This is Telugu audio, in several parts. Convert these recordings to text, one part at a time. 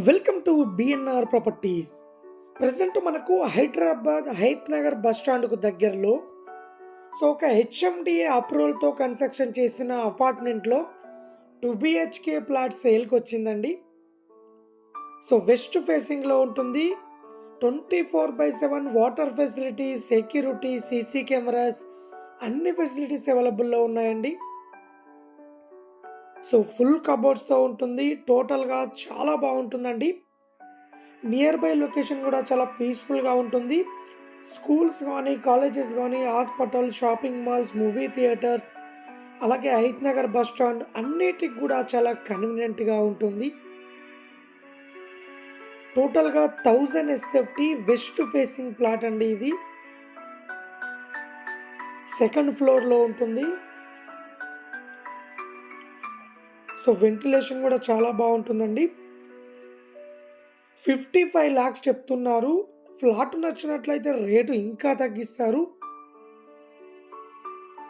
Welcome to BNR properties. Present మనకు హైదరాబాద్ హైత్ నగర్ బస్ స్టాండ్కు దగ్గరలో ఒక హెచ్ఎండిఏ అప్రూవల్తో కన్స్ట్రక్షన్ చేసిన అపార్ట్మెంట్లో 2 BHK ప్లాట్ సేల్కి వచ్చిందండి. వెస్ట్ ఫేసింగ్లో ఉంటుంది. 24/7 water facility, security, CC cameras అన్ని ఫెసిలిటీస్ అవైలబుల్లో ఉన్నాయండి. ఫుల్ కబోర్డ్స్తో ఉంటుంది. టోటల్గా చాలా బాగుంటుందండి. నియర్ బై లొకేషన్ కూడా చాలా పీస్ఫుల్గా ఉంటుంది. స్కూల్స్ కానీ, కాలేజెస్ కానీ, hospital, shopping malls, movie theatres, అలాగే హైత్ నగర్ బస్ స్టాండ్ అన్నిటికి కూడా చాలా కన్వీనియంట్గా ఉంటుంది. టోటల్గా 1000 SFT వెస్ట్ ఫేసింగ్ ప్లాట్ అండి. ఇది సెకండ్ ఫ్లోర్లో ఉంటుంది. వెంటిలేషన్ కూడా చాలా బాగుంటుందండి. 55 lakhs చెప్తున్నారు. ఫ్లాట్ నచ్చినట్లయితే రేటు ఇంకా తగ్గిస్తారు.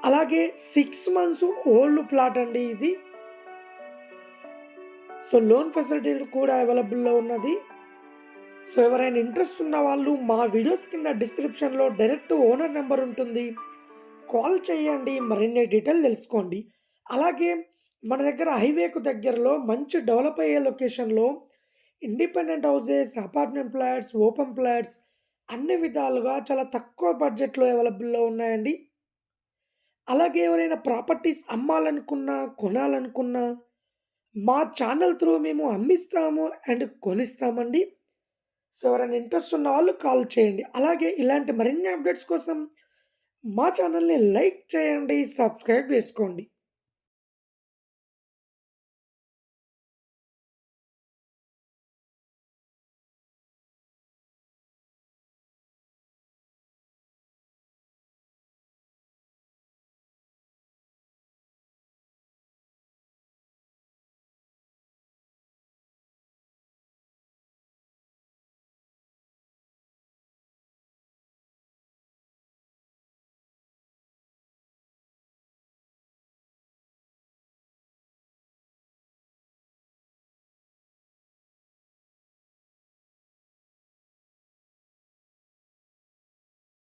అలాగే 6 months ఓల్డ్ ప్లాట్ అండి ఇది. లోన్ ఫెసిలిటీ కూడా అవైలబుల్లో ఉన్నది. ఎవరైనా ఇంట్రెస్ట్ ఉన్న వాళ్ళు మా వీడియోస్ కింద డిస్క్రిప్షన్లో డైరెక్ట్ ఓనర్ నెంబర్ ఉంటుంది, కాల్ చేయండి, మరిన్ని డీటెయిల్ తెలుసుకోండి. అలాగే మన దగ్గర హైవేకు దగ్గరలో మంచి డెవలప్ అయ్యే లొకేషన్లో independent houses, apartment flats, open flats అన్ని విధాలుగా చాలా తక్కువ బడ్జెట్లో అవైలబుల్లో ఉన్నాయండి. అలాగే ఎవరైనా ప్రాపర్టీస్ అమ్మాలనుకున్నా, కొనాలనుకున్నా మా ఛానల్ త్రూ మేము అమ్మిస్తాము అండ్ కొనిస్తామండి. ఎవరైనా ఇంట్రెస్ట్ ఉన్న వాళ్ళు కాల్ చేయండి. అలాగే ఇలాంటి మరిన్ని అప్డేట్స్ కోసం మా ఛానల్ని లైక్ చేయండి, సబ్స్క్రైబ్ చేసుకోండి.